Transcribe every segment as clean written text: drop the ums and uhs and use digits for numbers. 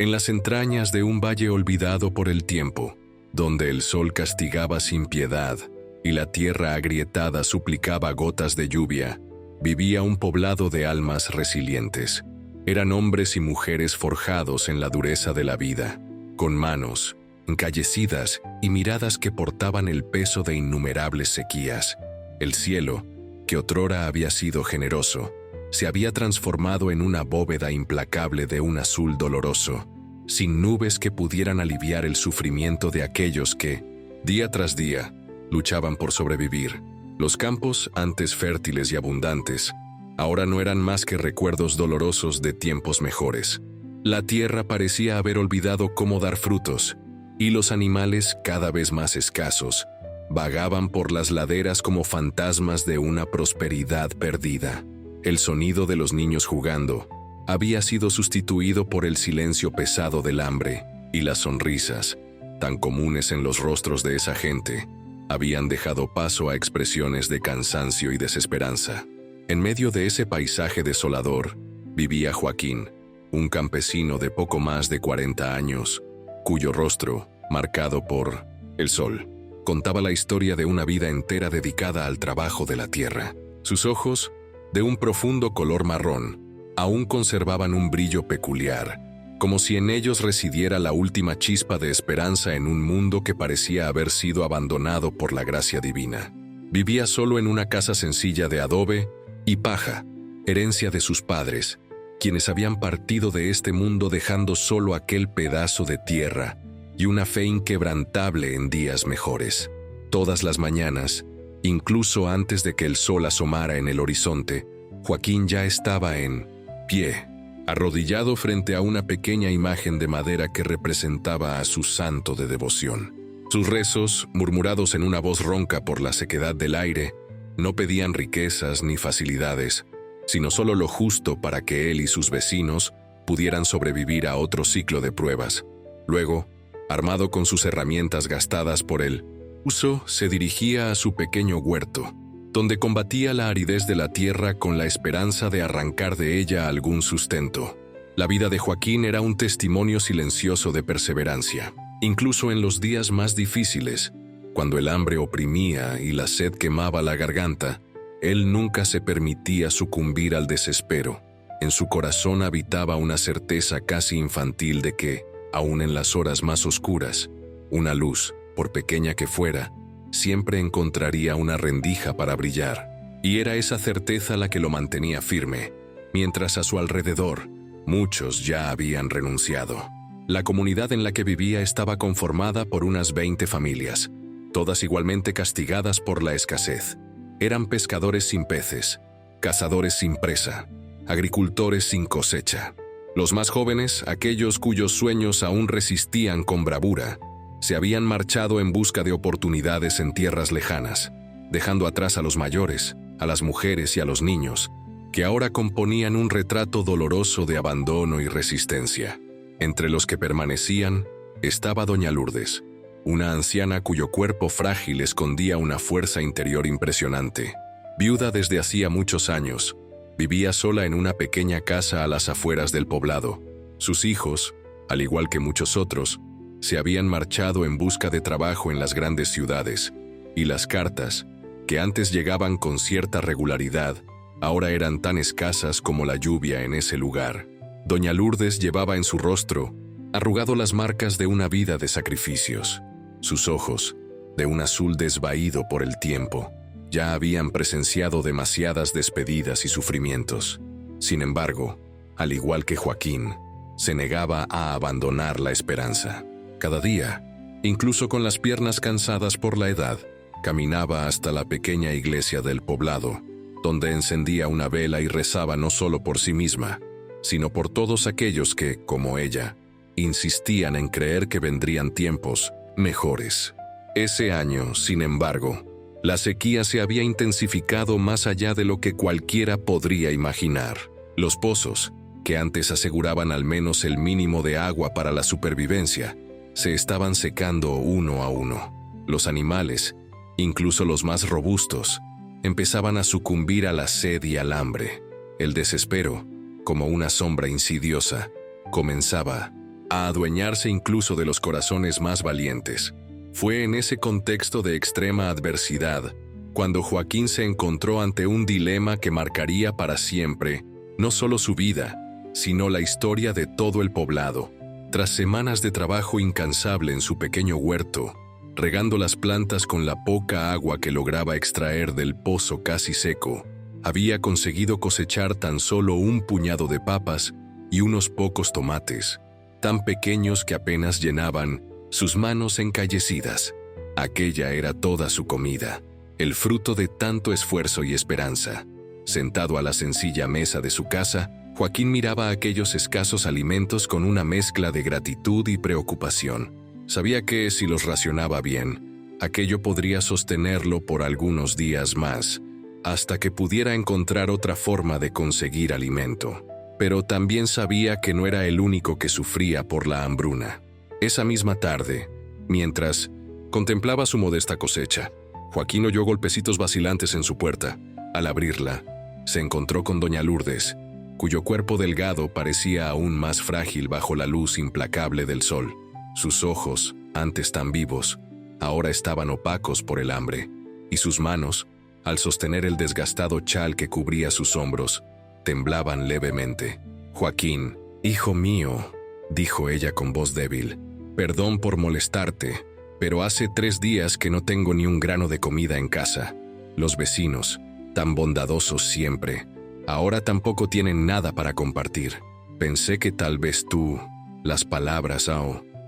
en las entrañas de un valle olvidado por el tiempo, donde el sol castigaba sin piedad y la tierra agrietada suplicaba gotas de lluvia, vivía un poblado de almas resilientes. Eran hombres y mujeres forjados en la dureza de la vida, con manos encallecidas y miradas que portaban el peso de innumerables sequías. El cielo, que otrora había sido generoso, se había transformado en una bóveda implacable de un azul doloroso, sin nubes que pudieran aliviar el sufrimiento de aquellos que, día tras día, luchaban por sobrevivir. Los campos, antes fértiles y abundantes, ahora no eran más que recuerdos dolorosos de tiempos mejores. La tierra parecía haber olvidado cómo dar frutos, y los animales, cada vez más escasos, vagaban por las laderas como fantasmas de una prosperidad perdida. El sonido de los niños jugando había sido sustituido por el silencio pesado del hambre, y las sonrisas, tan comunes en los rostros de esa gente, habían dejado paso a expresiones de cansancio y desesperanza. En medio de ese paisaje desolador, vivía Joaquín, un campesino de poco más de 40 años, cuyo rostro, marcado por el sol, contaba la historia de una vida entera dedicada al trabajo de la tierra. Sus ojos, de un profundo color marrón, aún conservaban un brillo peculiar, como si en ellos residiera la última chispa de esperanza en un mundo que parecía haber sido abandonado por la gracia divina. Vivía solo en una casa sencilla de adobe y paja, herencia de sus padres, quienes habían partido de este mundo dejando solo aquel pedazo de tierra y una fe inquebrantable en días mejores. Todas las mañanas, incluso antes de que el sol asomara en el horizonte, Joaquín ya estaba en pie, arrodillado frente a una pequeña imagen de madera que representaba a su santo de devoción. Sus rezos, murmurados en una voz ronca por la sequedad del aire, no pedían riquezas ni facilidades, sino solo lo justo para que él y sus vecinos pudieran sobrevivir a otro ciclo de pruebas. Luego, armado con sus herramientas gastadas por él, se dirigía a su pequeño huerto, donde combatía la aridez de la tierra con la esperanza de arrancar de ella algún sustento. La vida de Joaquín era un testimonio silencioso de perseverancia. Incluso en los días más difíciles, cuando el hambre oprimía y la sed quemaba la garganta, él nunca se permitía sucumbir al desespero. En su corazón habitaba una certeza casi infantil de que, aun en las horas más oscuras, una luz, por pequeña que fuera, siempre encontraría una rendija para brillar. Y era esa certeza la que lo mantenía firme, mientras a su alrededor muchos ya habían renunciado. La comunidad en la que vivía estaba conformada por unas 20 familias, todas igualmente castigadas por la escasez. Eran pescadores sin peces, cazadores sin presa, agricultores sin cosecha. Los más jóvenes, aquellos cuyos sueños aún resistían con bravura, se habían marchado en busca de oportunidades en tierras lejanas, dejando atrás a los mayores, a las mujeres y a los niños, que ahora componían un retrato doloroso de abandono y resistencia. Entre los que permanecían estaba doña Lourdes, una anciana cuyo cuerpo frágil escondía una fuerza interior impresionante. Viuda desde hacía muchos años, vivía sola en una pequeña casa a las afueras del poblado. Sus hijos, al igual que muchos otros, se habían marchado en busca de trabajo en las grandes ciudades, y las cartas, que antes llegaban con cierta regularidad, ahora eran tan escasas como la lluvia en ese lugar. Doña Lourdes llevaba en su rostro arrugado las marcas de una vida de sacrificios. Sus ojos, de un azul desvaído por el tiempo, ya habían presenciado demasiadas despedidas y sufrimientos. Sin embargo, al igual que Joaquín, se negaba a abandonar la esperanza. Cada día, incluso con las piernas cansadas por la edad, caminaba hasta la pequeña iglesia del poblado, donde encendía una vela y rezaba no solo por sí misma, sino por todos aquellos que, como ella, insistían en creer que vendrían tiempos mejores. Ese año, sin embargo, la sequía se había intensificado más allá de lo que cualquiera podría imaginar. Los pozos, que antes aseguraban al menos el mínimo de agua para la supervivencia, se estaban secando uno a uno. Los animales, incluso los más robustos, empezaban a sucumbir a la sed y al hambre. El desespero, como una sombra insidiosa, comenzaba a adueñarse incluso de los corazones más valientes. Fue en ese contexto de extrema adversidad cuando Joaquín se encontró ante un dilema que marcaría para siempre no solo su vida, sino la historia de todo el poblado. Tras semanas de trabajo incansable en su pequeño huerto, regando las plantas con la poca agua que lograba extraer del pozo casi seco, había conseguido cosechar tan solo un puñado de papas y unos pocos tomates, tan pequeños que apenas llenaban sus manos encallecidas. Aquella era toda su comida, el fruto de tanto esfuerzo y esperanza. Sentado a la sencilla mesa de su casa, Joaquín miraba aquellos escasos alimentos con una mezcla de gratitud y preocupación. Sabía que, si los racionaba bien, aquello podría sostenerlo por algunos días más, hasta que pudiera encontrar otra forma de conseguir alimento. Pero también sabía que no era el único que sufría por la hambruna. Esa misma tarde, mientras contemplaba su modesta cosecha, Joaquín oyó golpecitos vacilantes en su puerta. Al abrirla, se encontró con doña Lourdes, cuyo cuerpo delgado parecía aún más frágil bajo la luz implacable del sol. Sus ojos, antes tan vivos, ahora estaban opacos por el hambre, y sus manos, al sostener el desgastado chal que cubría sus hombros, temblaban levemente. «Joaquín, hijo mío», dijo ella con voz débil, «perdón por molestarte, pero hace 3 días que no tengo ni un grano de comida en casa. Los vecinos, tan bondadosos siempre, ahora tampoco tienen nada para compartir. Pensé que tal vez tú». Las palabras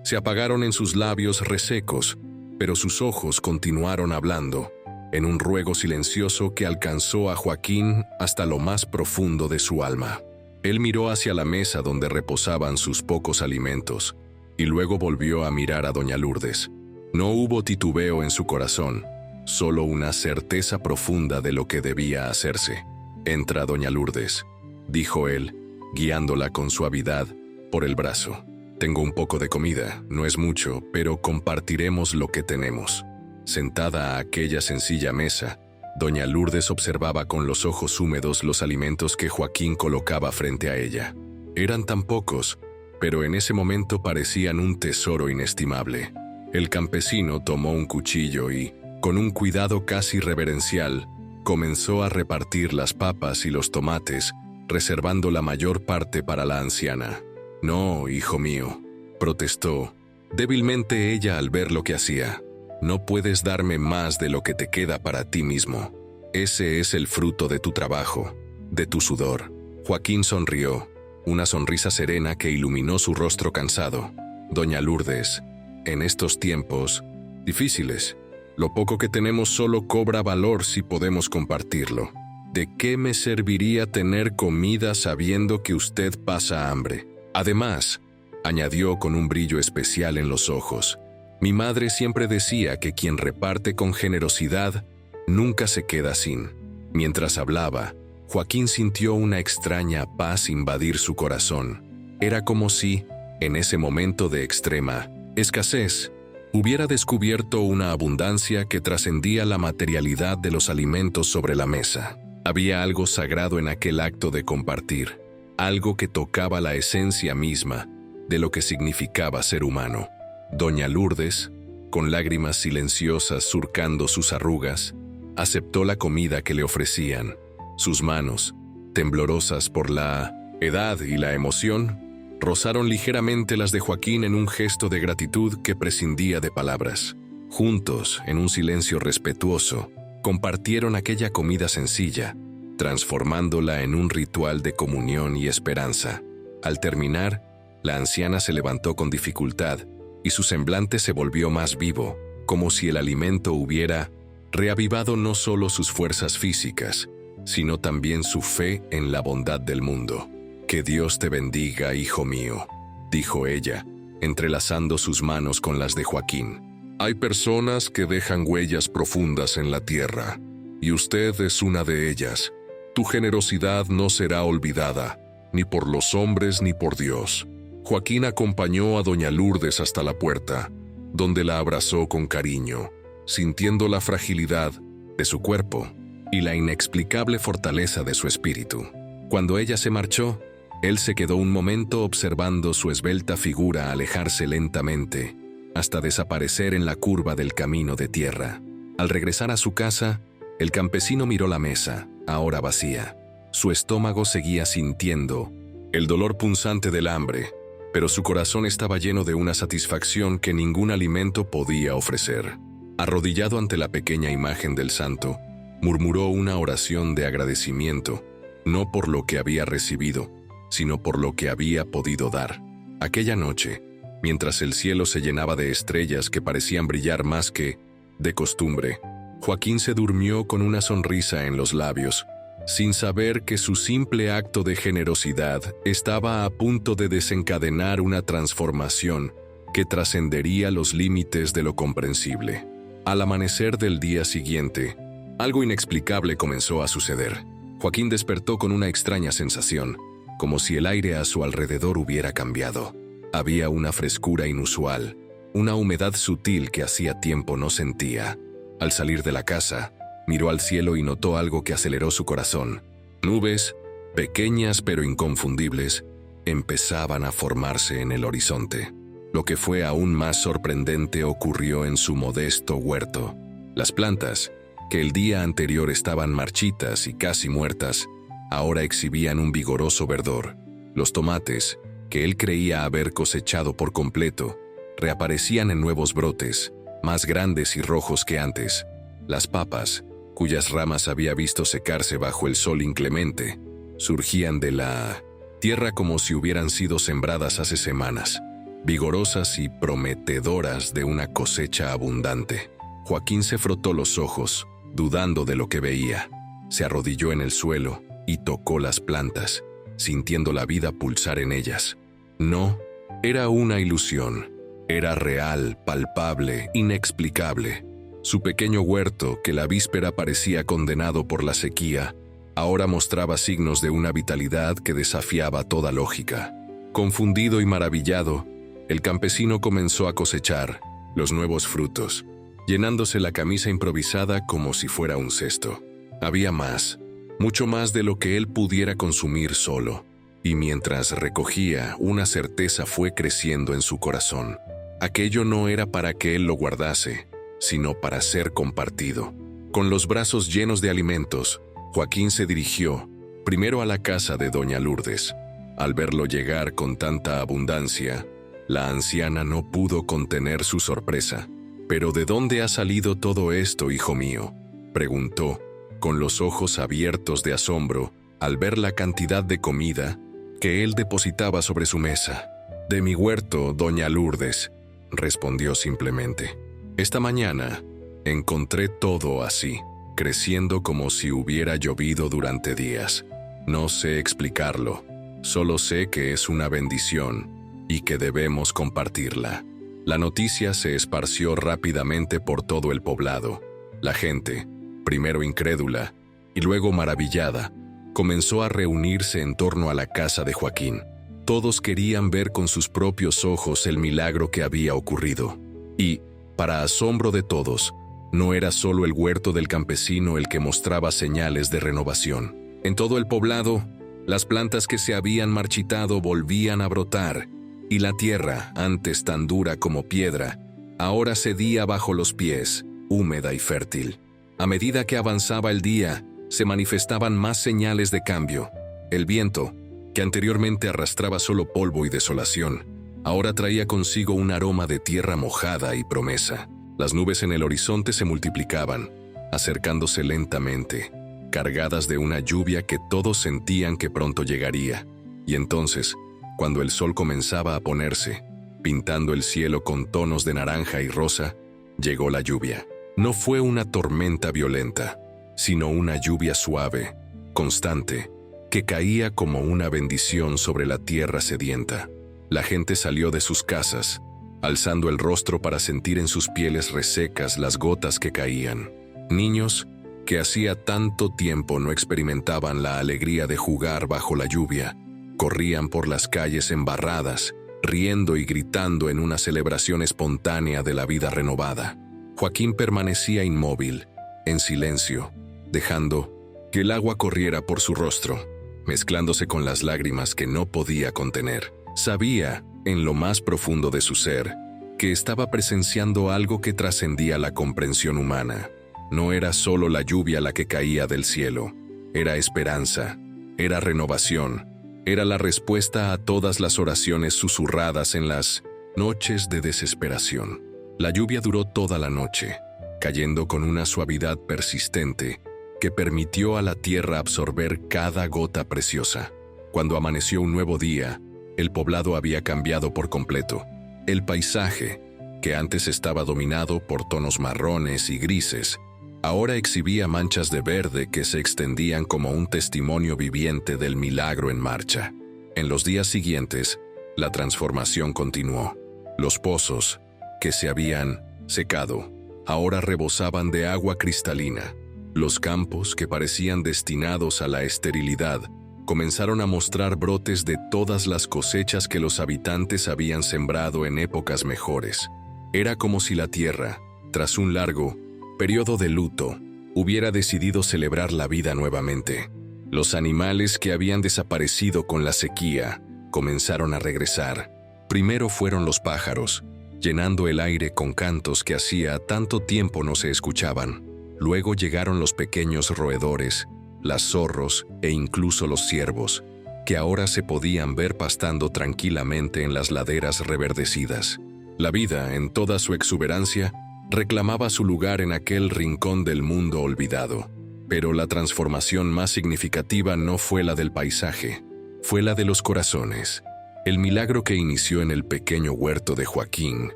se apagaron en sus labios resecos, pero sus ojos continuaron hablando, en un ruego silencioso que alcanzó a Joaquín hasta lo más profundo de su alma. Él miró hacia la mesa donde reposaban sus pocos alimentos, y luego volvió a mirar a doña Lourdes. No hubo titubeo en su corazón, solo una certeza profunda de lo que debía hacerse. «Entra, doña Lourdes», dijo él, guiándola con suavidad por el brazo. «Tengo un poco de comida, no es mucho, pero compartiremos lo que tenemos». Sentada a aquella sencilla mesa, doña Lourdes observaba con los ojos húmedos los alimentos que Joaquín colocaba frente a ella. Eran tan pocos, pero en ese momento parecían un tesoro inestimable. El campesino tomó un cuchillo y, con un cuidado casi reverencial, comenzó a repartir las papas y los tomates, reservando la mayor parte para la anciana. «No, hijo mío», protestó débilmente ella al ver lo que hacía. «No puedes darme más de lo que te queda para ti mismo. Ese es el fruto de tu trabajo, de tu sudor». Joaquín sonrió, una sonrisa serena que iluminó su rostro cansado. «Doña Lourdes, en estos tiempos difíciles, lo poco que tenemos solo cobra valor si podemos compartirlo. ¿De qué me serviría tener comida sabiendo que usted pasa hambre? Además», añadió con un brillo especial en los ojos, «mi madre siempre decía que quien reparte con generosidad nunca se queda sin». Mientras hablaba, Joaquín sintió una extraña paz invadir su corazón. Era como si, en ese momento de extrema escasez, hubiera descubierto una abundancia que trascendía la materialidad de los alimentos sobre la mesa. Había algo sagrado en aquel acto de compartir, algo que tocaba la esencia misma de lo que significaba ser humano. Doña Lourdes, con lágrimas silenciosas surcando sus arrugas, aceptó la comida que le ofrecían. Sus manos, temblorosas por la edad y la emoción, rozaron ligeramente las de Joaquín en un gesto de gratitud que prescindía de palabras. Juntos, en un silencio respetuoso, compartieron aquella comida sencilla, transformándola en un ritual de comunión y esperanza. Al terminar, la anciana se levantó con dificultad y su semblante se volvió más vivo, como si el alimento hubiera reavivado no solo sus fuerzas físicas, sino también su fe en la bondad del mundo. «Que Dios te bendiga, hijo mío», dijo ella, entrelazando sus manos con las de Joaquín. «Hay personas que dejan huellas profundas en la tierra, y usted es una de ellas. Tu generosidad no será olvidada, ni por los hombres ni por Dios». Joaquín acompañó a doña Lourdes hasta la puerta, donde la abrazó con cariño, sintiendo la fragilidad de su cuerpo y la inexplicable fortaleza de su espíritu. Cuando ella se marchó, Él se quedó un momento observando su esbelta figura alejarse lentamente, hasta desaparecer en la curva del camino de tierra. Al regresar a su casa, el campesino miró la mesa, ahora vacía. Su estómago seguía sintiendo el dolor punzante del hambre, pero su corazón estaba lleno de una satisfacción que ningún alimento podía ofrecer. Arrodillado ante la pequeña imagen del santo, murmuró una oración de agradecimiento, no por lo que había recibido, sino por lo que había podido dar. Aquella noche, mientras el cielo se llenaba de estrellas que parecían brillar más que de costumbre, Joaquín se durmió con una sonrisa en los labios, sin saber que su simple acto de generosidad estaba a punto de desencadenar una transformación que trascendería los límites de lo comprensible. Al amanecer del día siguiente, algo inexplicable comenzó a suceder. Joaquín despertó con una extraña sensación, como si el aire a su alrededor hubiera cambiado. Había una frescura inusual, una humedad sutil que hacía tiempo no sentía. Al salir de la casa, miró al cielo y notó algo que aceleró su corazón. Nubes, pequeñas pero inconfundibles, empezaban a formarse en el horizonte. Lo que fue aún más sorprendente ocurrió en su modesto huerto. Las plantas, que el día anterior estaban marchitas y casi muertas, ahora exhibían un vigoroso verdor. Los tomates, que él creía haber cosechado por completo, reaparecían en nuevos brotes, más grandes y rojos que antes. Las papas, cuyas ramas había visto secarse bajo el sol inclemente, surgían de la tierra como si hubieran sido sembradas hace semanas, vigorosas y prometedoras de una cosecha abundante. Joaquín se frotó los ojos, dudando de lo que veía. Se arrodilló en el suelo y tocó las plantas, sintiendo la vida pulsar en ellas. No, era una ilusión. Era real, palpable, inexplicable. Su pequeño huerto, que la víspera parecía condenado por la sequía, ahora mostraba signos de una vitalidad que desafiaba toda lógica. Confundido y maravillado, el campesino comenzó a cosechar los nuevos frutos, llenándose la camisa improvisada como si fuera un cesto. Había más, mucho más de lo que él pudiera consumir solo, y mientras recogía, una certeza fue creciendo en su corazón. Aquello no era para que él lo guardase, sino para ser compartido. Con los brazos llenos de alimentos, Joaquín se dirigió, primero a la casa de doña Lourdes. Al verlo llegar con tanta abundancia, la anciana no pudo contener su sorpresa. «¿Pero de dónde ha salido todo esto, hijo mío?», preguntó, con los ojos abiertos de asombro al ver la cantidad de comida que él depositaba sobre su mesa. «De mi huerto, doña Lourdes», respondió simplemente. «Esta mañana encontré todo así, creciendo como si hubiera llovido durante días. No sé explicarlo, solo sé que es una bendición y que debemos compartirla». La noticia se esparció rápidamente por todo el poblado. La gente, primero incrédula y luego maravillada, comenzó a reunirse en torno a la casa de Joaquín. Todos querían ver con sus propios ojos el milagro que había ocurrido. Y, para asombro de todos, no era solo el huerto del campesino el que mostraba señales de renovación. En todo el poblado, las plantas que se habían marchitado volvían a brotar, y la tierra, antes tan dura como piedra, ahora cedía bajo los pies, húmeda y fértil. A medida que avanzaba el día, se manifestaban más señales de cambio. El viento, que anteriormente arrastraba solo polvo y desolación, ahora traía consigo un aroma de tierra mojada y promesa. Las nubes en el horizonte se multiplicaban, acercándose lentamente, cargadas de una lluvia que todos sentían que pronto llegaría. Y entonces, cuando el sol comenzaba a ponerse, pintando el cielo con tonos de naranja y rosa, llegó la lluvia. No fue una tormenta violenta, sino una lluvia suave, constante, que caía como una bendición sobre la tierra sedienta. La gente salió de sus casas, alzando el rostro para sentir en sus pieles resecas las gotas que caían. Niños, que hacía tanto tiempo no experimentaban la alegría de jugar bajo la lluvia, corrían por las calles embarradas, riendo y gritando en una celebración espontánea de la vida renovada. Joaquín permanecía inmóvil, en silencio, dejando que el agua corriera por su rostro. mezclándose con las lágrimas que no podía contener. Sabía, en lo más profundo de su ser, que estaba presenciando algo que trascendía la comprensión humana. No era solo la lluvia la que caía del cielo, era esperanza, era renovación, era la respuesta a todas las oraciones susurradas en las noches de desesperación. La lluvia duró toda la noche, cayendo con una suavidad persistente que permitió a la tierra absorber cada gota preciosa. Cuando amaneció un nuevo día, el poblado había cambiado por completo. El paisaje, que antes estaba dominado por tonos marrones y grises, ahora exhibía manchas de verde que se extendían como un testimonio viviente del milagro en marcha. En los días siguientes, la transformación continuó. Los pozos, que se habían secado, ahora rebosaban de agua cristalina. Los campos, que parecían destinados a la esterilidad, comenzaron a mostrar brotes de todas las cosechas que los habitantes habían sembrado en épocas mejores. Era como si la tierra, tras un largo periodo de luto, hubiera decidido celebrar la vida nuevamente. Los animales que habían desaparecido con la sequía comenzaron a regresar. Primero fueron los pájaros, llenando el aire con cantos que hacía tanto tiempo no se escuchaban. Luego llegaron los pequeños roedores, las zorros e incluso los ciervos, que ahora se podían ver pastando tranquilamente en las laderas reverdecidas. La vida, en toda su exuberancia, reclamaba su lugar en aquel rincón del mundo olvidado. Pero la transformación más significativa no fue la del paisaje, fue la de los corazones. El milagro que inició en el pequeño huerto de Joaquín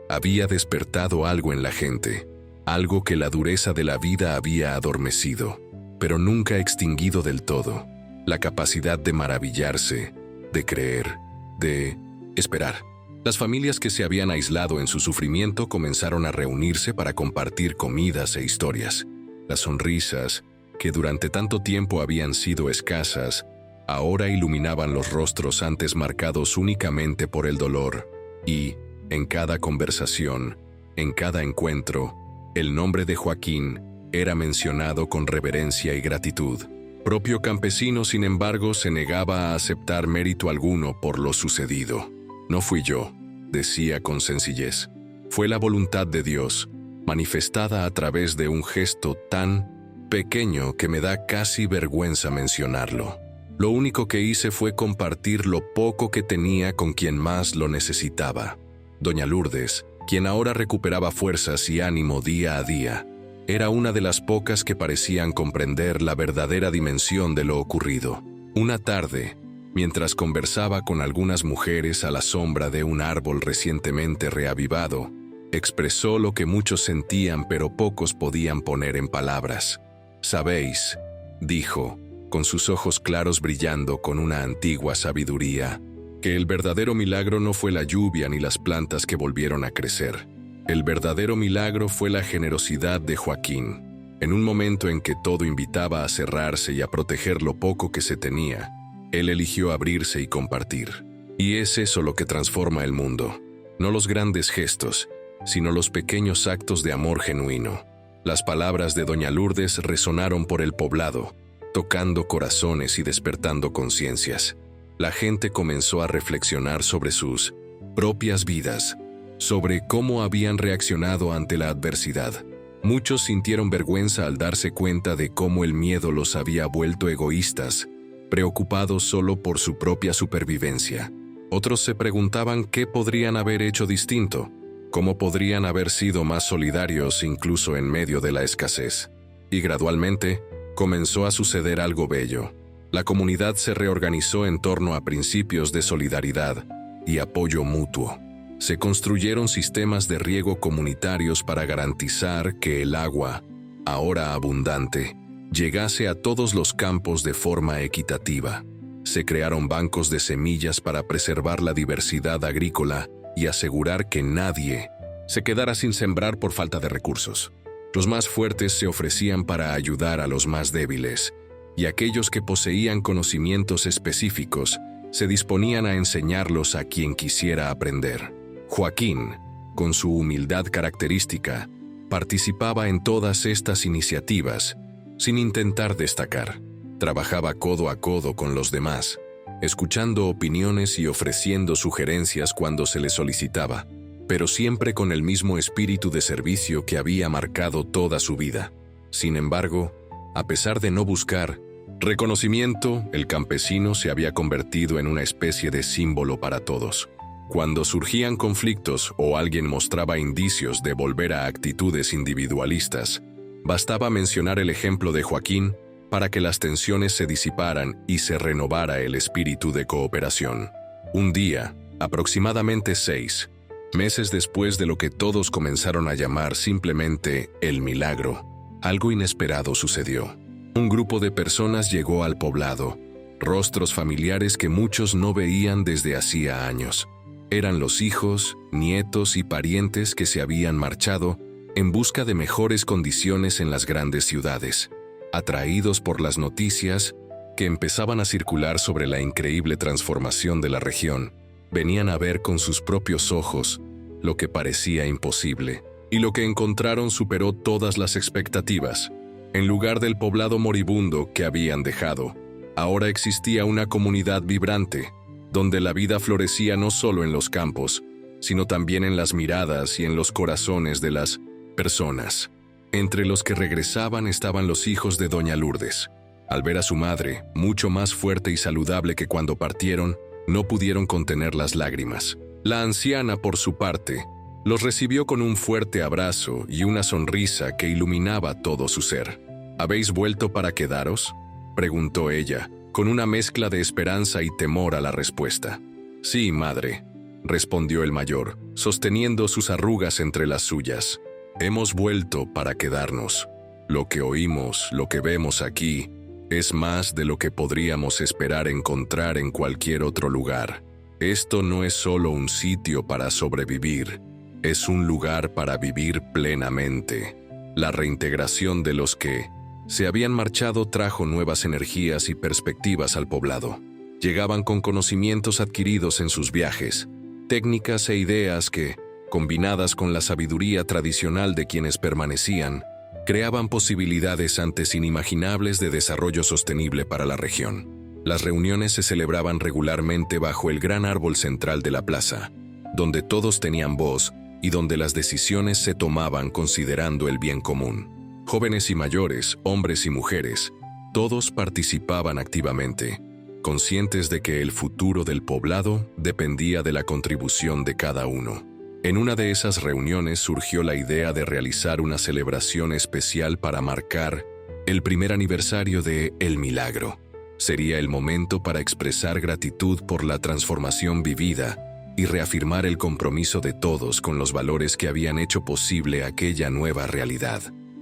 había despertado algo en la gente, algo que la dureza de la vida había adormecido, pero nunca extinguido del todo: la capacidad de maravillarse, de creer, de esperar. Las familias que se habían aislado en su sufrimiento comenzaron a reunirse para compartir comidas e historias. Las sonrisas, que durante tanto tiempo habían sido escasas, ahora iluminaban los rostros antes marcados únicamente por el dolor. Y, en cada conversación, en cada encuentro, el nombre de Joaquín era mencionado con reverencia y gratitud. Propio campesino, sin embargo, se negaba a aceptar mérito alguno por lo sucedido. «No fui yo», decía con sencillez. «Fue la voluntad de Dios, manifestada a través de un gesto tan pequeño que me da casi vergüenza mencionarlo. Lo único que hice fue compartir lo poco que tenía con quien más lo necesitaba». Doña Lourdes, quien ahora recuperaba fuerzas y ánimo día a día, era una de las pocas que parecían comprender la verdadera dimensión de lo ocurrido. Una tarde, mientras conversaba con algunas mujeres a la sombra de un árbol recientemente reavivado, expresó lo que muchos sentían pero pocos podían poner en palabras. «Sabéis», dijo, con sus ojos claros brillando con una antigua sabiduría, «que el verdadero milagro no fue la lluvia ni las plantas que volvieron a crecer. El verdadero milagro fue la generosidad de Joaquín. En un momento en que todo invitaba a cerrarse y a proteger lo poco que se tenía, él eligió abrirse y compartir. Y es eso lo que transforma el mundo. No los grandes gestos, sino los pequeños actos de amor genuino». Las palabras de Doña Lourdes resonaron por el poblado, tocando corazones y despertando conciencias. La gente comenzó a reflexionar sobre sus propias vidas, sobre cómo habían reaccionado ante la adversidad. Muchos sintieron vergüenza al darse cuenta de cómo el miedo los había vuelto egoístas, preocupados solo por su propia supervivencia. Otros se preguntaban qué podrían haber hecho distinto, cómo podrían haber sido más solidarios incluso en medio de la escasez. Y gradualmente, comenzó a suceder algo bello. La comunidad se reorganizó en torno a principios de solidaridad y apoyo mutuo. Se construyeron sistemas de riego comunitarios para garantizar que el agua, ahora abundante, llegase a todos los campos de forma equitativa. Se crearon bancos de semillas para preservar la diversidad agrícola y asegurar que nadie se quedara sin sembrar por falta de recursos. Los más fuertes se ofrecían para ayudar a los más débiles, y aquellos que poseían conocimientos específicos se disponían a enseñarlos a quien quisiera aprender. Joaquín, con su humildad característica, participaba en todas estas iniciativas sin intentar destacar. Trabajaba codo a codo con los demás, escuchando opiniones y ofreciendo sugerencias cuando se le solicitaba, pero siempre con el mismo espíritu de servicio que había marcado toda su vida. Sin embargo, a pesar de no buscar reconocimiento, el campesino se había convertido en una especie de símbolo para todos. Cuando surgían conflictos o alguien mostraba indicios de volver a actitudes individualistas, bastaba mencionar el ejemplo de Joaquín para que las tensiones se disiparan y se renovara el espíritu de cooperación. Un día, aproximadamente 6 meses después de lo que todos comenzaron a llamar simplemente el milagro, algo inesperado sucedió. Un grupo de personas llegó al poblado, rostros familiares que muchos no veían desde hacía años. Eran los hijos, nietos y parientes que se habían marchado en busca de mejores condiciones en las grandes ciudades, atraídos por las noticias que empezaban a circular sobre la increíble transformación de la región. Venían a ver con sus propios ojos lo que parecía imposible, y lo que encontraron superó todas las expectativas. En lugar del poblado moribundo que habían dejado, ahora existía una comunidad vibrante, donde la vida florecía no solo en los campos, sino también en las miradas y en los corazones de las personas. Entre los que regresaban estaban los hijos de Doña Lourdes. Al ver a su madre, mucho más fuerte y saludable que cuando partieron, no pudieron contener las lágrimas. La anciana, por su parte, los recibió con un fuerte abrazo y una sonrisa que iluminaba todo su ser. ¿Habéis vuelto para quedaros?, preguntó ella, con una mezcla de esperanza y temor a la respuesta. Sí, madre, respondió el mayor, sosteniendo sus arrugas entre las suyas. Hemos vuelto para quedarnos. Lo que oímos, lo que vemos aquí, es más de lo que podríamos esperar encontrar en cualquier otro lugar. Esto no es solo un sitio para sobrevivir, es un lugar para vivir plenamente. La reintegración de los que se habían marchado trajo nuevas energías y perspectivas al poblado. Llegaban con conocimientos adquiridos en sus viajes, técnicas e ideas que, combinadas con la sabiduría tradicional de quienes permanecían, creaban posibilidades antes inimaginables de desarrollo sostenible para la región. Las reuniones se celebraban regularmente bajo el gran árbol central de la plaza, donde todos tenían voz y donde las decisiones se tomaban considerando el bien común. Jóvenes y mayores, hombres y mujeres, todos participaban activamente, conscientes de que el futuro del poblado dependía de la contribución de cada uno. En una de esas reuniones surgió la idea de realizar una celebración especial para marcar el primer aniversario de El Milagro. Sería el momento para expresar gratitud por la transformación vivida y reafirmar el compromiso de todos con los valores que habían hecho posible aquella nueva realidad.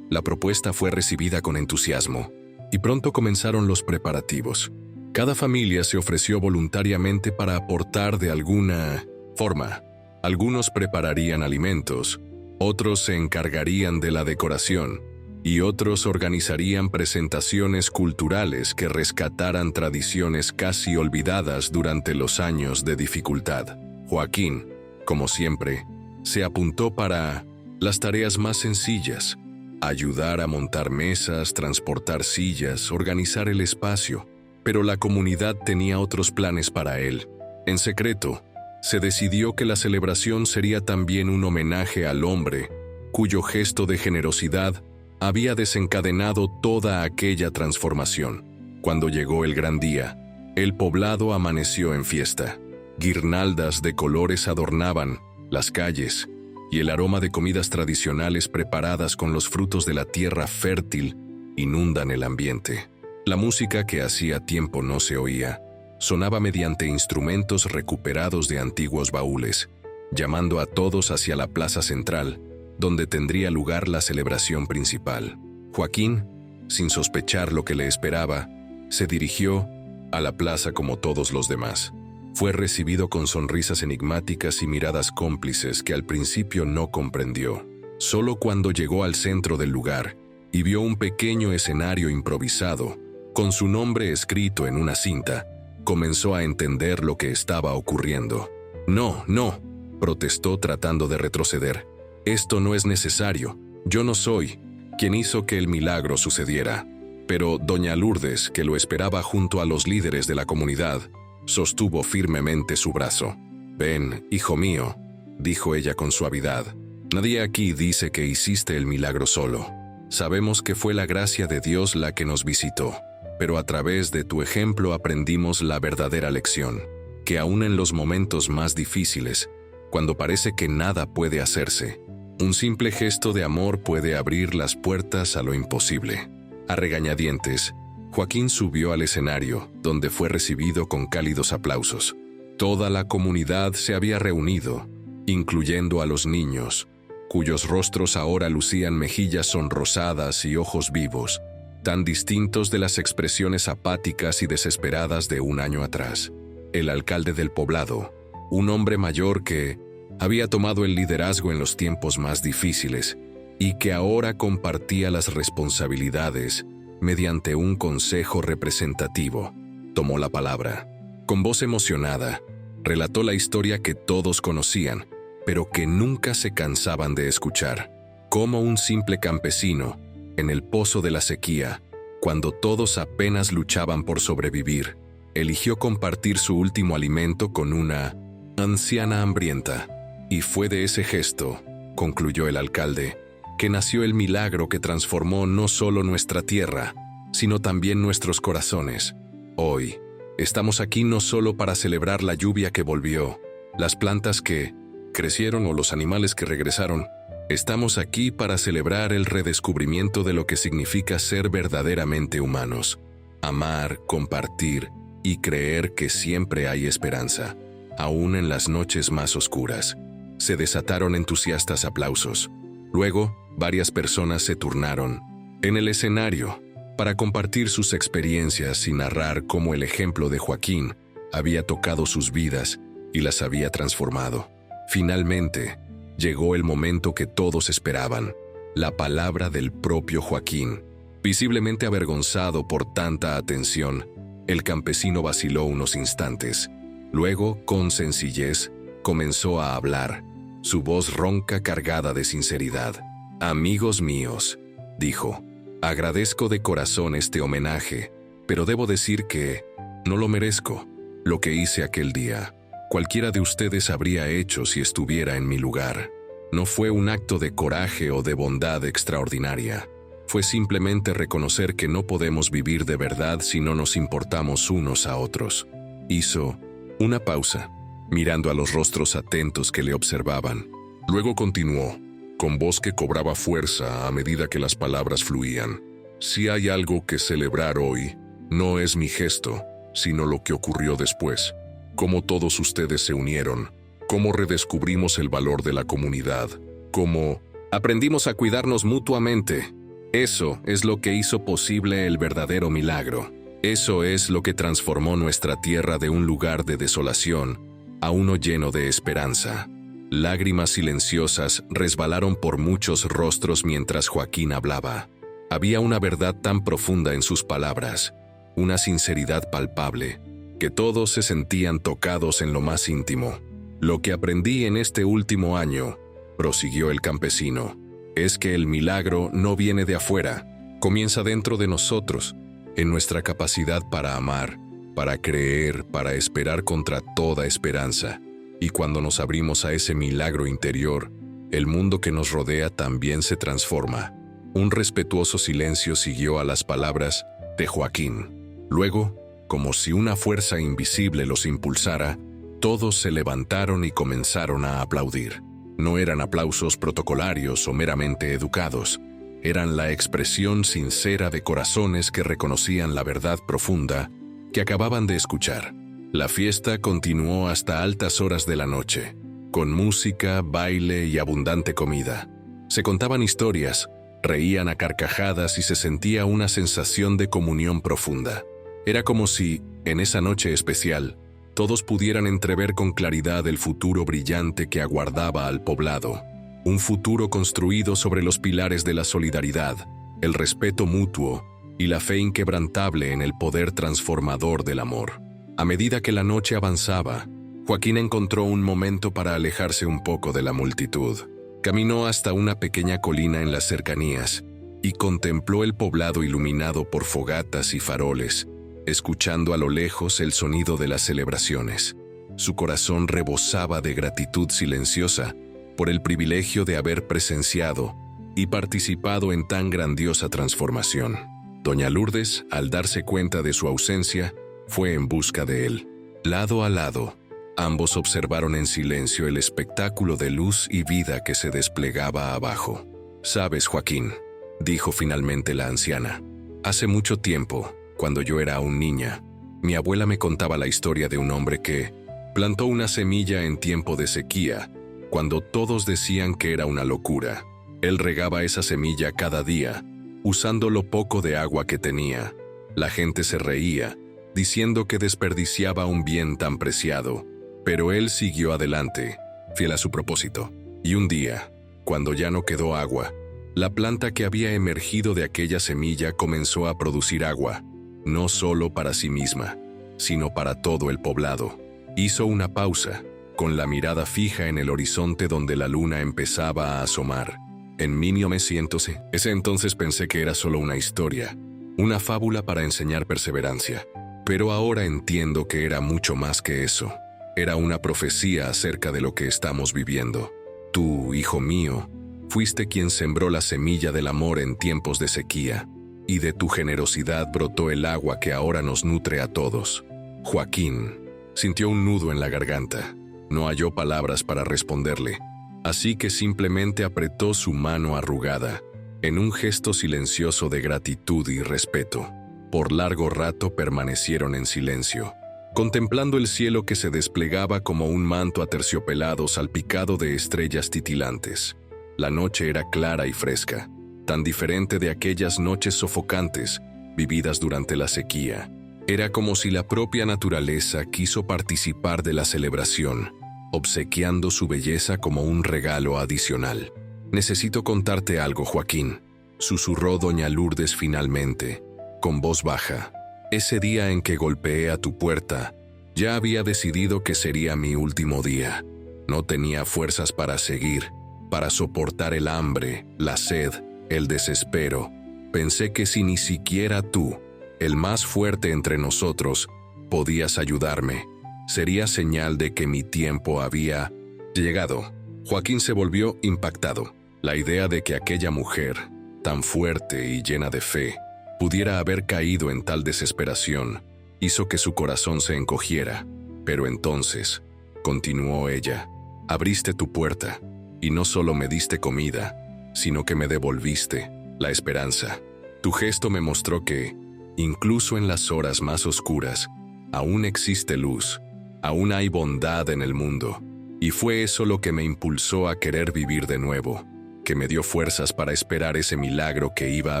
La propuesta fue recibida con entusiasmo, y pronto comenzaron los preparativos. Cada familia se ofreció voluntariamente para aportar de alguna forma. Algunos prepararían alimentos, otros se encargarían de la decoración, y otros organizarían presentaciones culturales que rescataran tradiciones casi olvidadas durante los años de dificultad. Joaquín, como siempre, se apuntó para las tareas más sencillas: ayudar a montar mesas, transportar sillas, organizar el espacio. Pero la comunidad tenía otros planes para él. En secreto, se decidió que la celebración sería también un homenaje al hombre, cuyo gesto de generosidad había desencadenado toda aquella transformación. Cuando llegó el gran día, el poblado amaneció en fiesta. Guirnaldas de colores adornaban las calles, y el aroma de comidas tradicionales preparadas con los frutos de la tierra fértil inundan el ambiente. La música, que hacía tiempo no se oía, sonaba mediante instrumentos recuperados de antiguos baúles, llamando a todos hacia la plaza central, donde tendría lugar la celebración principal. Joaquín, sin sospechar lo que le esperaba, se dirigió a la plaza como todos los demás. Fue recibido con sonrisas enigmáticas y miradas cómplices que al principio no comprendió. Solo cuando llegó al centro del lugar y vio un pequeño escenario improvisado, con su nombre escrito en una cinta, comenzó a entender lo que estaba ocurriendo. «No, no», protestó tratando de retroceder. «Esto no es necesario. Yo no soy quien hizo que el milagro sucediera». Pero doña Lourdes, que lo esperaba junto a los líderes de la comunidad, sostuvo firmemente su brazo. «Ven, hijo mío», dijo ella con suavidad. «Nadie aquí dice que hiciste el milagro solo. Sabemos que fue la gracia de Dios la que nos visitó, pero a través de tu ejemplo aprendimos la verdadera lección, que aún en los momentos más difíciles, cuando parece que nada puede hacerse, un simple gesto de amor puede abrir las puertas a lo imposible». A regañadientes, Joaquín subió al escenario, donde fue recibido con cálidos aplausos. Toda la comunidad se había reunido, incluyendo a los niños, cuyos rostros ahora lucían mejillas sonrosadas y ojos vivos, tan distintos de las expresiones apáticas y desesperadas de un año atrás. El alcalde del poblado, un hombre mayor que había tomado el liderazgo en los tiempos más difíciles y que ahora compartía las responsabilidades mediante un consejo representativo, tomó la palabra. Con voz emocionada, relató la historia que todos conocían, pero que nunca se cansaban de escuchar. Cómo un simple campesino, en el pozo de la sequía, cuando todos apenas luchaban por sobrevivir, eligió compartir su último alimento con una anciana hambrienta. Y fue de ese gesto, concluyó el alcalde, que nació el milagro que transformó no solo nuestra tierra, sino también nuestros corazones. Hoy, estamos aquí no solo para celebrar la lluvia que volvió, las plantas que crecieron o los animales que regresaron. Estamos aquí para celebrar el redescubrimiento de lo que significa ser verdaderamente humanos. Amar, compartir y creer que siempre hay esperanza, aún en las noches más oscuras. Se desataron entusiastas aplausos. Luego, varias personas se turnaron en el escenario para compartir sus experiencias y narrar cómo el ejemplo de Joaquín había tocado sus vidas y las había transformado. Finalmente, llegó el momento que todos esperaban, la palabra del propio Joaquín. Visiblemente avergonzado por tanta atención, el campesino vaciló unos instantes. Luego, con sencillez, comenzó a hablar, su voz ronca cargada de sinceridad. «Amigos míos», dijo, «agradezco de corazón este homenaje, pero debo decir que no lo merezco. Lo que hice aquel día, cualquiera de ustedes habría hecho si estuviera en mi lugar. No fue un acto de coraje o de bondad extraordinaria. Fue simplemente reconocer que no podemos vivir de verdad si no nos importamos unos a otros». Hizo una pausa, mirando a los rostros atentos que le observaban. Luego continuó, con voz que cobraba fuerza a medida que las palabras fluían. «Si hay algo que celebrar hoy, no es mi gesto, sino lo que ocurrió después. Cómo todos ustedes se unieron, cómo redescubrimos el valor de la comunidad, cómo aprendimos a cuidarnos mutuamente. Eso es lo que hizo posible el verdadero milagro. Eso es lo que transformó nuestra tierra de un lugar de desolación a uno lleno de esperanza». Lágrimas silenciosas resbalaron por muchos rostros mientras Joaquín hablaba. Había una verdad tan profunda en sus palabras, una sinceridad palpable, que todos se sentían tocados en lo más íntimo. «Lo que aprendí en este último año», prosiguió el campesino, «es que el milagro no viene de afuera, comienza dentro de nosotros, en nuestra capacidad para amar, para creer, para esperar contra toda esperanza. Y cuando nos abrimos a ese milagro interior, el mundo que nos rodea también se transforma». Un respetuoso silencio siguió a las palabras de Joaquín. Luego, como si una fuerza invisible los impulsara, todos se levantaron y comenzaron a aplaudir. No eran aplausos protocolarios o meramente educados. Eran la expresión sincera de corazones que reconocían la verdad profunda que acababan de escuchar. La fiesta continuó hasta altas horas de la noche, con música, baile y abundante comida. Se contaban historias, reían a carcajadas y se sentía una sensación de comunión profunda. Era como si, en esa noche especial, todos pudieran entrever con claridad el futuro brillante que aguardaba al poblado. Un futuro construido sobre los pilares de la solidaridad, el respeto mutuo y la fe inquebrantable en el poder transformador del amor. A medida que la noche avanzaba, Joaquín encontró un momento para alejarse un poco de la multitud. Caminó hasta una pequeña colina en las cercanías y contempló el poblado iluminado por fogatas y faroles, escuchando a lo lejos el sonido de las celebraciones. Su corazón rebosaba de gratitud silenciosa por el privilegio de haber presenciado y participado en tan grandiosa transformación. Doña Lourdes, al darse cuenta de su ausencia, fue en busca de él. Lado a lado, ambos observaron en silencio el espectáculo de luz y vida que se desplegaba abajo. «Sabes, Joaquín», dijo finalmente la anciana, «hace mucho tiempo, cuando yo era aún niña, mi abuela me contaba la historia de un hombre que plantó una semilla en tiempo de sequía, cuando todos decían que era una locura. Él regaba esa semilla cada día, usando lo poco de agua que tenía. La gente se reía, diciendo que desperdiciaba un bien tan preciado, pero él siguió adelante, fiel a su propósito. Y un día, cuando ya no quedó agua, la planta que había emergido de aquella semilla comenzó a producir agua, no solo para sí misma, sino para todo el poblado. Hizo una pausa, con la mirada fija en el horizonte donde la luna empezaba a asomar. En 1900, ese entonces pensé que era solo una historia, una fábula para enseñar perseverancia. Pero ahora entiendo que era mucho más que eso. Era una profecía acerca de lo que estamos viviendo. Tú, hijo mío, fuiste quien sembró la semilla del amor en tiempos de sequía, y de tu generosidad brotó el agua que ahora nos nutre a todos. Joaquín sintió un nudo en la garganta. No halló palabras para responderle, así que simplemente apretó su mano arrugada, en un gesto silencioso de gratitud y respeto. Por largo rato permanecieron en silencio, contemplando el cielo que se desplegaba como un manto aterciopelado salpicado de estrellas titilantes. La noche era clara y fresca, tan diferente de aquellas noches sofocantes vividas durante la sequía. Era como si la propia naturaleza quiso participar de la celebración, obsequiando su belleza como un regalo adicional. «Necesito contarte algo, Joaquín», susurró doña Lourdes finalmente, con voz baja. «Ese día en que golpeé a tu puerta, ya había decidido que sería mi último día. No tenía fuerzas para seguir, para soportar el hambre, la sed, el desespero. Pensé que si ni siquiera tú, el más fuerte entre nosotros, podías ayudarme, sería señal de que mi tiempo había llegado». Joaquín se volvió impactado. La idea de que aquella mujer, tan fuerte y llena de fe, pudiera haber caído en tal desesperación, hizo que su corazón se encogiera. «Pero entonces», continuó ella, «abriste tu puerta, y no solo me diste comida, sino que me devolviste la esperanza. Tu gesto me mostró que, incluso en las horas más oscuras, aún existe luz, aún hay bondad en el mundo. Y fue eso lo que me impulsó a querer vivir de nuevo, que me dio fuerzas para esperar ese milagro que iba a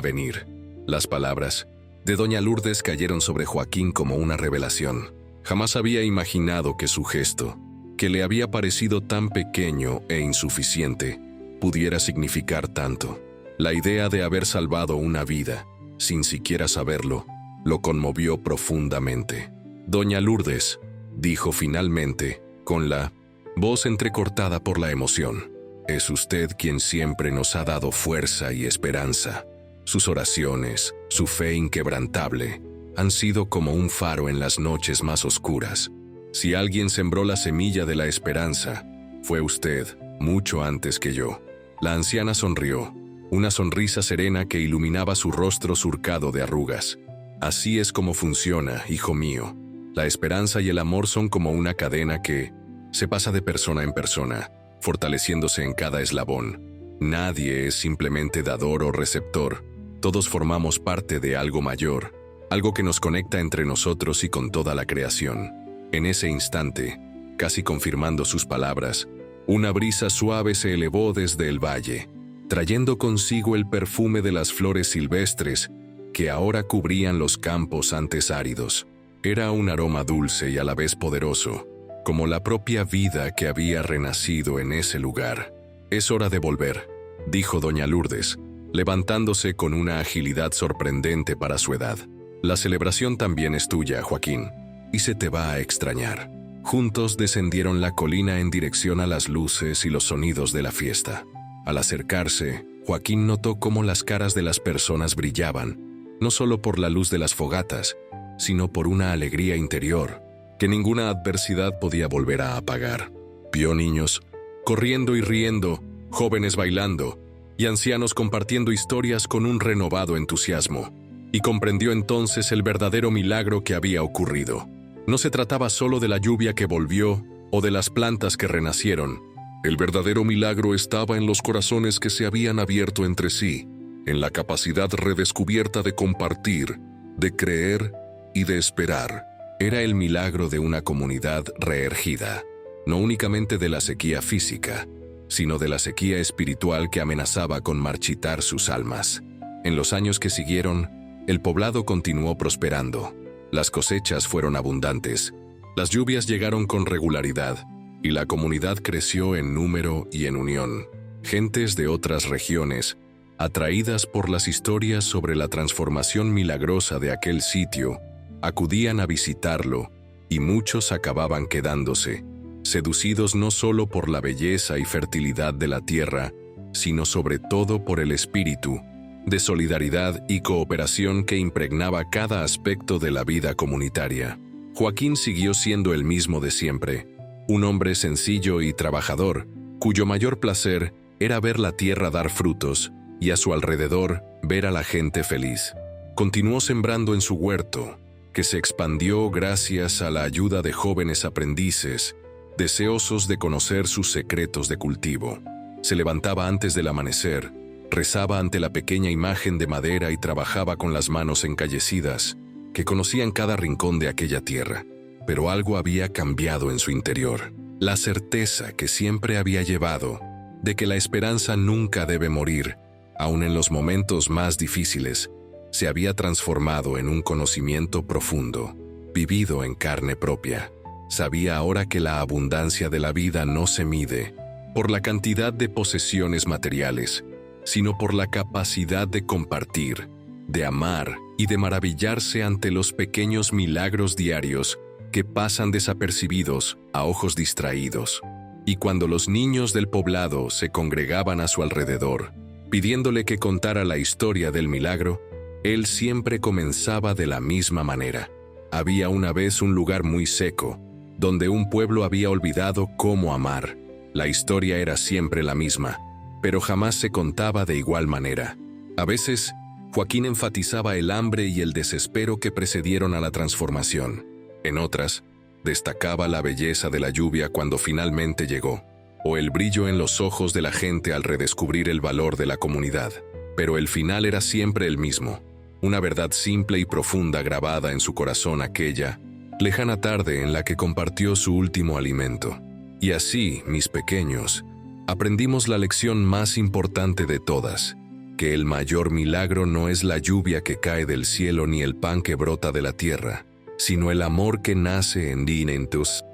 venir». Las palabras de doña Lourdes cayeron sobre Joaquín como una revelación. Jamás había imaginado que su gesto, que le había parecido tan pequeño e insuficiente, pudiera significar tanto. La idea de haber salvado una vida, sin siquiera saberlo, lo conmovió profundamente. «Doña Lourdes», dijo finalmente, con la voz entrecortada por la emoción, «es usted quien siempre nos ha dado fuerza y esperanza. Sus oraciones, su fe inquebrantable, han sido como un faro en las noches más oscuras. Si alguien sembró la semilla de la esperanza, fue usted, mucho antes que yo». La anciana sonrió, una sonrisa serena que iluminaba su rostro surcado de arrugas. «Así es como funciona, hijo mío. La esperanza y el amor son como una cadena que se pasa de persona en persona, fortaleciéndose en cada eslabón. Nadie es simplemente dador o receptor. Todos formamos parte de algo mayor, algo que nos conecta entre nosotros y con toda la creación». En ese instante, casi confirmando sus palabras, una brisa suave se elevó desde el valle, trayendo consigo el perfume de las flores silvestres que ahora cubrían los campos antes áridos. Era un aroma dulce y a la vez poderoso, como la propia vida que había renacido en ese lugar. «Es hora de volver», dijo doña Lourdes, levantándose con una agilidad sorprendente para su edad. «La celebración también es tuya, Joaquín, y se te va a extrañar». Juntos descendieron la colina en dirección a las luces y los sonidos de la fiesta. Al acercarse, Joaquín notó cómo las caras de las personas brillaban, no solo por la luz de las fogatas, sino por una alegría interior que ninguna adversidad podía volver a apagar. Vio niños corriendo y riendo, jóvenes bailando y ancianos compartiendo historias con un renovado entusiasmo, y comprendió entonces el verdadero milagro que había ocurrido. No se trataba solo de la lluvia que volvió o de las plantas que renacieron. El verdadero milagro estaba en los corazones que se habían abierto entre sí, en la capacidad redescubierta de compartir, de creer y de esperar. Era el milagro de una comunidad reergida, no únicamente de la sequía física, sino de la sequía espiritual que amenazaba con marchitar sus almas. En los años que siguieron, el poblado continuó prosperando. Las cosechas fueron abundantes, las lluvias llegaron con regularidad, y la comunidad creció en número y en unión. Gentes de otras regiones, atraídas por las historias sobre la transformación milagrosa de aquel sitio, acudían a visitarlo, y muchos acababan quedándose, seducidos no solo por la belleza y fertilidad de la tierra, sino sobre todo por el espíritu de solidaridad y cooperación que impregnaba cada aspecto de la vida comunitaria. Joaquín siguió siendo el mismo de siempre, un hombre sencillo y trabajador, cuyo mayor placer era ver la tierra dar frutos y a su alrededor ver a la gente feliz. Continuó sembrando en su huerto, que se expandió gracias a la ayuda de jóvenes aprendices, deseosos de conocer sus secretos de cultivo. Se levantaba antes del amanecer, rezaba ante la pequeña imagen de madera y trabajaba con las manos encallecidas, que conocían cada rincón de aquella tierra. Pero algo había cambiado en su interior. La certeza que siempre había llevado de que la esperanza nunca debe morir, aun en los momentos más difíciles, se había transformado en un conocimiento profundo, vivido en carne propia. Sabía ahora que la abundancia de la vida no se mide por la cantidad de posesiones materiales, sino por la capacidad de compartir, de amar y de maravillarse ante los pequeños milagros diarios que pasan desapercibidos a ojos distraídos. Y cuando los niños del poblado se congregaban a su alrededor, pidiéndole que contara la historia del milagro, él siempre comenzaba de la misma manera. Había una vez un lugar muy seco, donde un pueblo había olvidado cómo amar. La historia era siempre la misma, pero jamás se contaba de igual manera. A veces, Joaquín enfatizaba el hambre y el desespero que precedieron a la transformación. En otras, destacaba la belleza de la lluvia cuando finalmente llegó, o el brillo en los ojos de la gente al redescubrir el valor de la comunidad. Pero el final era siempre el mismo, una verdad simple y profunda grabada en su corazón aquella lejana tarde en la que compartió su último alimento. Y así, mis pequeños, aprendimos la lección más importante de todas, que el mayor milagro no es la lluvia que cae del cielo ni el pan que brota de la tierra, sino el amor que nace en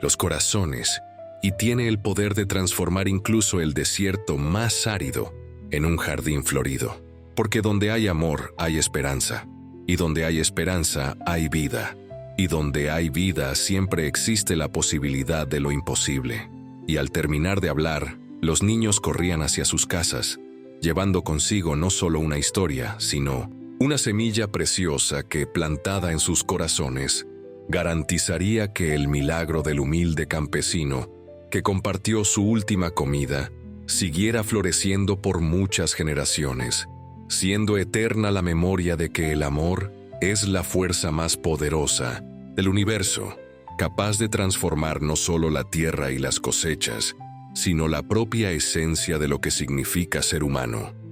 los corazones y tiene el poder de transformar incluso el desierto más árido en un jardín florido. Porque donde hay amor hay esperanza, y donde hay esperanza hay vida, y donde hay vida siempre existe la posibilidad de lo imposible. Y al terminar de hablar, los niños corrían hacia sus casas, llevando consigo no solo una historia, sino una semilla preciosa que, plantada en sus corazones, garantizaría que el milagro del humilde campesino, que compartió su última comida, siguiera floreciendo por muchas generaciones, siendo eterna la memoria de que el amor es la fuerza más poderosa del universo, capaz de transformar no solo la tierra y las cosechas, sino la propia esencia de lo que significa ser humano.